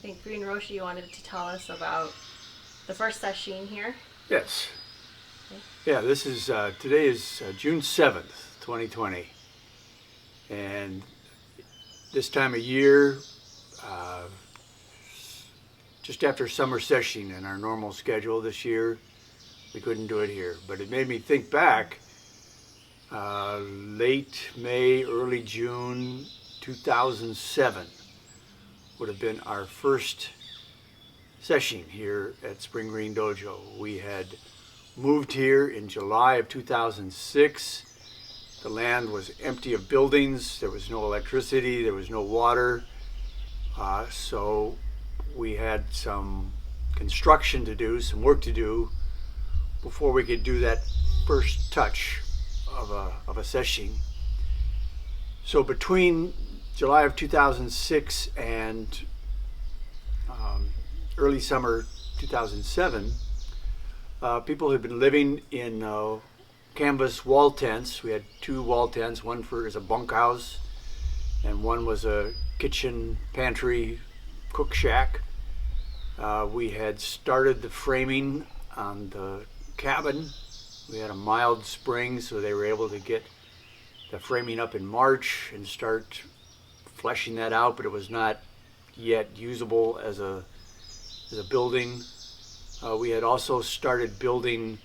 think Greene Roshi wanted to tell us about the first session here. Yes. Okay. Yeah, this is, today is June 7th, 2020. And this time of year, just after summer session in our normal schedule this year, we couldn't do it here. But it made me think back, late May, early June 2007 would have been our first session here at Spring Green Dojo. We had moved here in July of 2006. The land was empty of buildings. There was no electricity. There was no water. So we had some construction to do, some work to do before we could do that first touch of a session. So between July of 2006 and early summer 2007, people had been living in canvas wall tents. We had two wall tents, one as a bunkhouse and one was a kitchen, pantry, cook shack. We had started the framing on the cabin. We had a mild spring, so they were able to get the framing up in March and start fleshing that out, but it was not yet usable as a building. We had also started building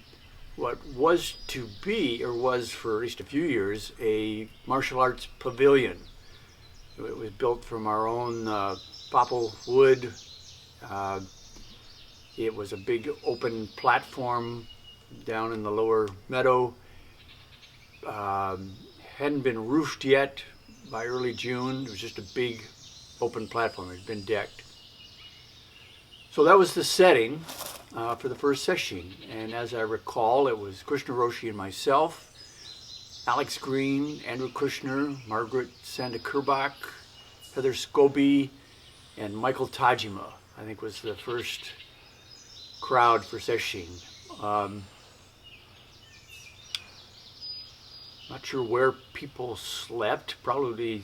what was to be, or was for at least a few years, a martial arts pavilion. It was built from our own popple wood. It was a big open platform down in the lower meadow. Hadn't been roofed yet by early June. It was just a big open platform. It had been decked. So that was the setting for the first session. And as I recall, it was Greene Roshi and myself, Alex Greene, Andrew Kushner, Margaret Sandakurbach, Heather Scobie, and Michael Tajima, I think was the first crowd for session. Not sure where people slept, probably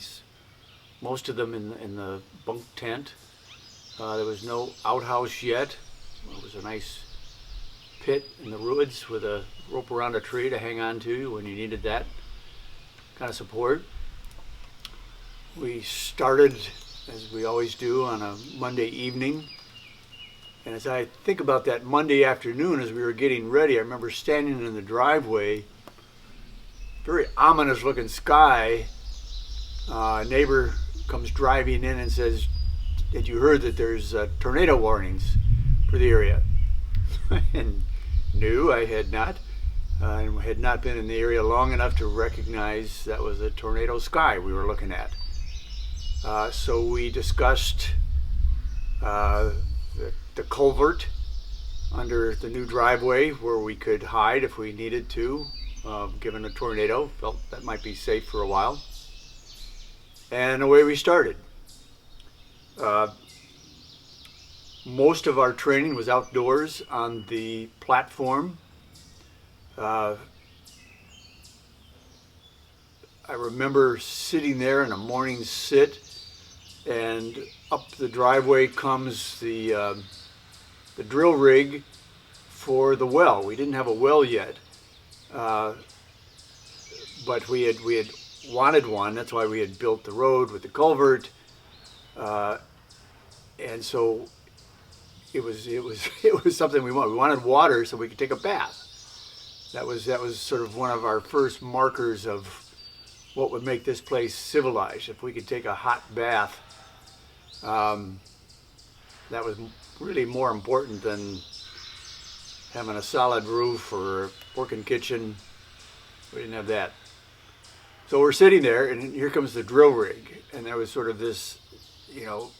most of them in the bunk tent. There was no outhouse yet. It was a nice pit in the woods with a rope around a tree to hang on to when you needed that kind of support. We started, as we always do, on a Monday evening. And as I think about that Monday afternoon as we were getting ready, I remember standing in the driveway, very ominous looking sky. A neighbor comes driving in and says, "Had you heard that there's tornado warnings for the area?" And no, I had not. I had not been in the area long enough to recognize that was a tornado sky we were looking at. So we discussed the culvert under the new driveway where we could hide if we needed to, given a tornado. Felt that might be safe for a while. And away we started. Most of our training was outdoors on the platform. I remember sitting there in a morning sit, and up the driveway comes the drill rig for the well. We didn't have a well yet, but we had wanted one. That's why we had built the road with the culvert, and so it was something we wanted. We wanted water so we could take a bath. That was sort of one of our first markers of what would make this place civilized. If we could take a hot bath, that was really more important than having a solid roof or a working kitchen. We didn't have that. So we're sitting there, and here comes the drill rig, and there was sort of this, I'm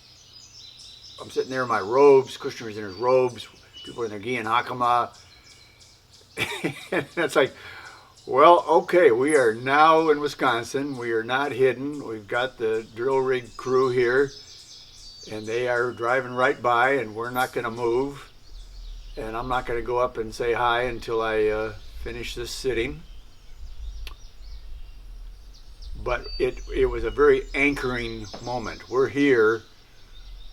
sitting there in my robes, Kushner's in his robes, people are in their gi and hakama, and it's like, well, okay, we are now in Wisconsin. We are not hidden. We've got the drill rig crew here, and they are driving right by, and we're not going to move. And I'm not going to go up and say hi until I finish this sitting. But it was a very anchoring moment. We're here.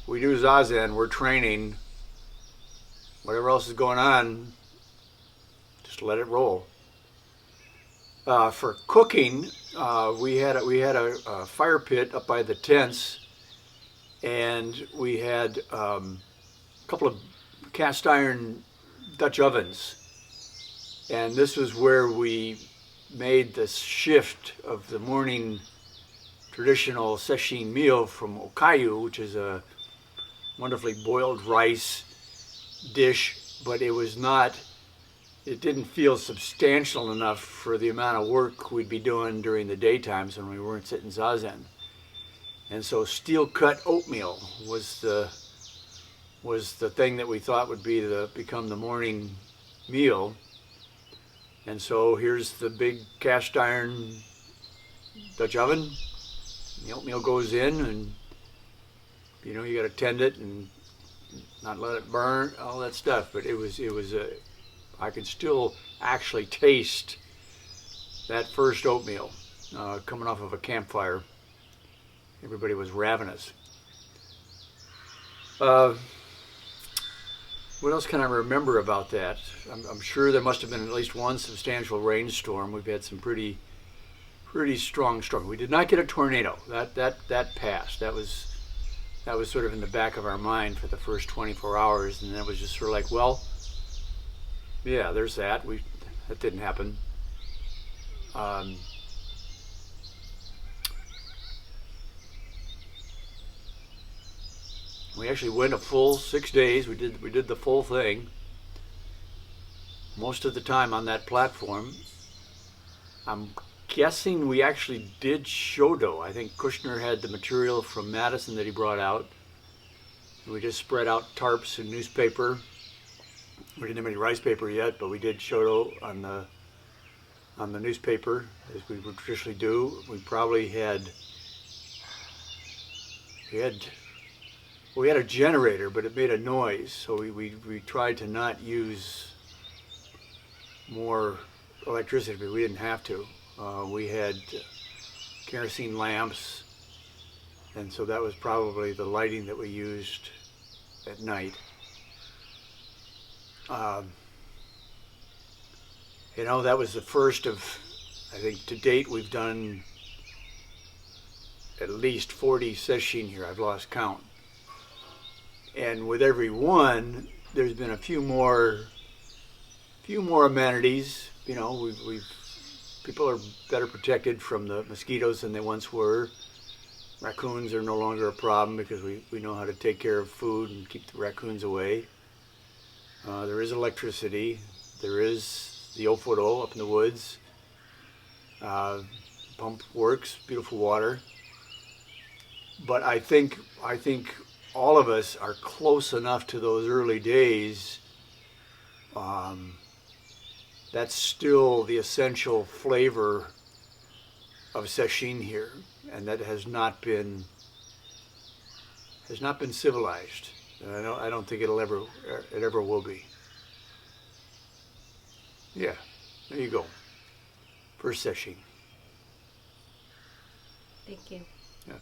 we do zazen, we're training. Whatever else is going on, just let it roll. For cooking, we had a fire pit up by the tents, and we had a couple of cast iron Dutch ovens, and this was where we made the shift of the morning traditional Sesshin meal from okayu, which is a wonderfully boiled rice dish, but it didn't feel substantial enough for the amount of work we'd be doing during the daytimes when we weren't sitting zazen. And so steel cut oatmeal was the thing that we thought would become the morning meal. And so here's the big cast iron Dutch oven. The oatmeal goes in, and you got to tend it and not let it burn, all that stuff. But I could still actually taste that first oatmeal coming off of a campfire. Everybody was ravenous. What else can I remember about that? I'm sure there must have been at least one substantial rainstorm. We've had some pretty strong storm. We did not get a tornado. That passed. That was sort of in the back of our mind for the first 24 hours, and then it was just sort of like, well, yeah, there's that. That didn't happen. We actually went a full 6 days. We did the full thing. Most of the time on that platform. I'm guessing we actually did shodo. I think Kushner had the material from Madison that he brought out. We just spread out tarps and newspaper. We didn't have any rice paper yet, but we did shodo on the newspaper, as we would traditionally do. We had a generator, but it made a noise, so we tried to not use more electricity, but we didn't have to. We had kerosene lamps, and so that was probably the lighting that we used at night. That was the first of, I think to date we've done at least 40 sesshin here. I've lost count. And with every one, there's been a few more amenities. People are better protected from the mosquitoes than they once were. Raccoons are no longer a problem because we know how to take care of food and keep the raccoons away. There is electricity. There is the ofuro up in the woods. Pump works, beautiful water. But I think all of us are close enough to those early days. That's still the essential flavor of Sesshin here, and that has not been civilized. I don't think it ever will be. Yeah, there you go. First Sesshin. Thank you. Yeah.